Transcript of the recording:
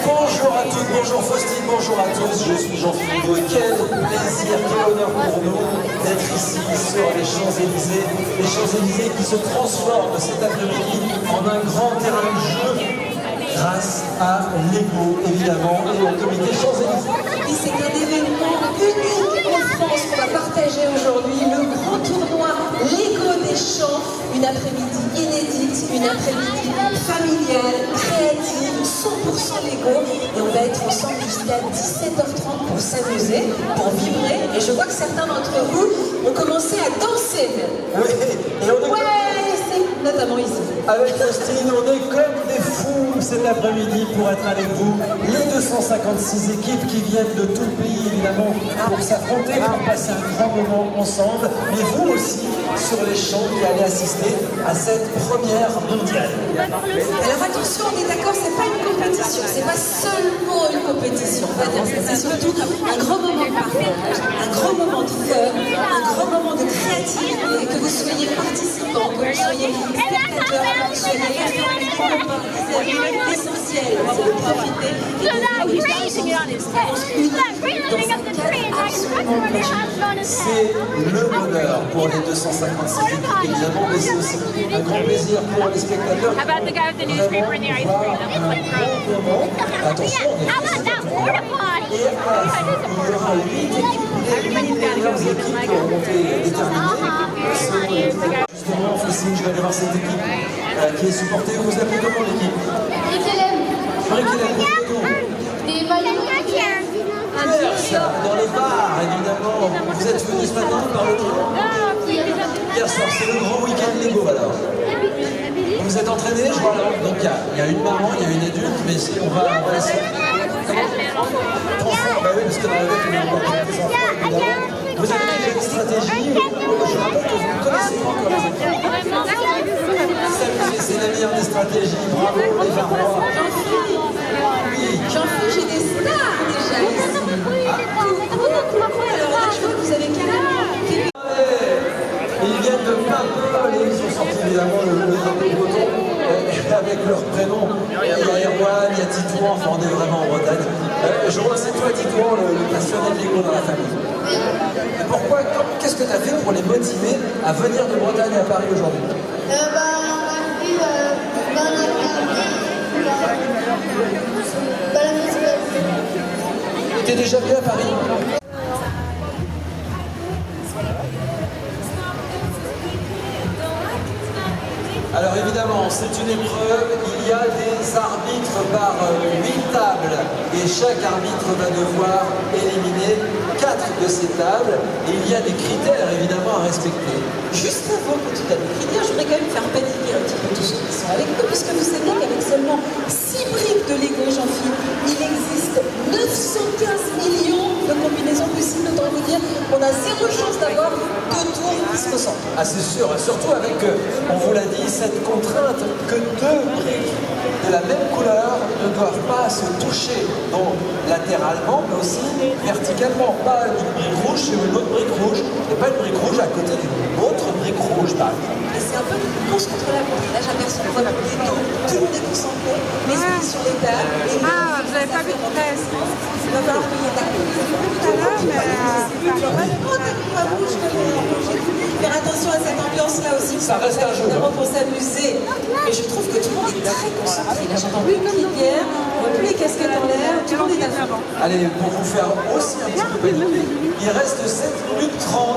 Bonjour à toutes, bonjour Faustine, bonjour à tous, je suis Jean-Philippe Gault. Quel plaisir, quel honneur pour nous d'être ici sur les Champs-Élysées. Les Champs-Élysées qui se transforment cet après-midi en un grand terrain de jeu grâce à Lego évidemment et au comité Champs-Élysées. C'est un événement unique en France qu'on va partager aujourd'hui, le grand tournoi Lego des Champs, une après-midi inédite, une après-midi familiale, créative, 100% Lego, et on va être ensemble jusqu'à 17h30 pour s'amuser, pour vibrer, et je vois que certains d'entre vous ont commencé à danser. Oui, et on est notamment ici. avec Faustine, on est comme des fous cet après-midi pour être avec vous. Les 256 équipes qui viennent de tout le pays, évidemment, pour s'affronter, pour passer un grand moment ensemble. Mais vous aussi, sur les champs, qui allez assister à cette première mondiale. Alors attention, on est d'accord, c'est pas une compétition, c'est pas seulement une compétition. C'est surtout un grand moment de partage, un grand moment de fun, un grand moment de créativité, que vous soyez participants, que vous soyez spectateurs, que vous soyez l'essentiel, c'est de profiter et C'est le bonheur pour les 256 équipes, évidemment, mais c'est aussi un grand plaisir pour les spectateurs. Attention, et à la fin, il y aura 8 équipes, les meilleures équipes qui auront été déterminées. Justement, Faustine, je vais aller voir cette équipe qui est supportée. Vous vous appelez comment l'équipe? Des maillots dans les bars, évidemment. Vous êtes venus ce matin par le train? Hier soir, c'est le grand week-end Lego alors. Vous êtes entraînés, je vois là. Donc il y a une maman, il y a une adulte, mais on va essayer. Enfants, bah oui, parce que dans la tête, on a encore des enfants, évidemment. Vous avez déjà une stratégie. Je rappelle que vous ne connaissez pas encore les équipes. S'amuser, c'est la meilleure des stratégies. Bravo les Varois. Jean-Philippe, j'ai des stars déjà ici. Alors là, je vois que vous avez carrément... Ils viennent de Paimpol et ils sont sortis évidemment le breton avec leur prénom. Il y a Erwan, il y a Titouan, enfin on est vraiment en Bretagne. Je vois, c'est toi Titouan, le passionné de Lego dans la famille. Pourquoi, qu'est-ce que tu as fait pour les motiver à venir de Bretagne à Paris aujourd'hui? Tu es déjà venu à Paris? Alors évidemment, c'est une épreuve, il y a des arbitres par 8 tables et chaque arbitre va devoir éliminer 4 de ces tables et il y a des critères évidemment à respecter. Juste avant que tu donnes les critères, je voudrais quand même faire paniquer un petit peu tous ceux qui sont avec nous, puisque vous savez qu'avec seulement 6 briques de Lego, Jean-Philippe, il existe 915 millions de combinaisons possibles. Autant vous dire qu'on a zéro chance d'avoir 2 tours qui se ressemblent. Ah c'est sûr, et surtout avec, on vous l'a dit, cette contrainte que 2 briques de la même couleur ne doivent pas se toucher, donc latéralement, mais aussi verticalement. Pas une brique rouge sur une autre brique rouge, et pas une brique rouge à côté d'une autre brique rouge, par exemple. Et c'est un peu une course contre la montre. Là, j'aperçois les dos, tout le monde est concentré, les esprits sur les tables. Et vous n'avez pas vu de presse? Il va falloir qu'il y ait tout à l'heure, mais faire attention à cette ambiance-là aussi. Ça reste un jeu. Évidemment pour s'amuser. Et je trouve que tout le monde est très concentré. Là, j'entends plus de rivière, on voit plus les casquettes en l'air, tout le monde est à fond. Allez, pour vous faire aussi un petit peu paniquer, il reste 7 minutes 30.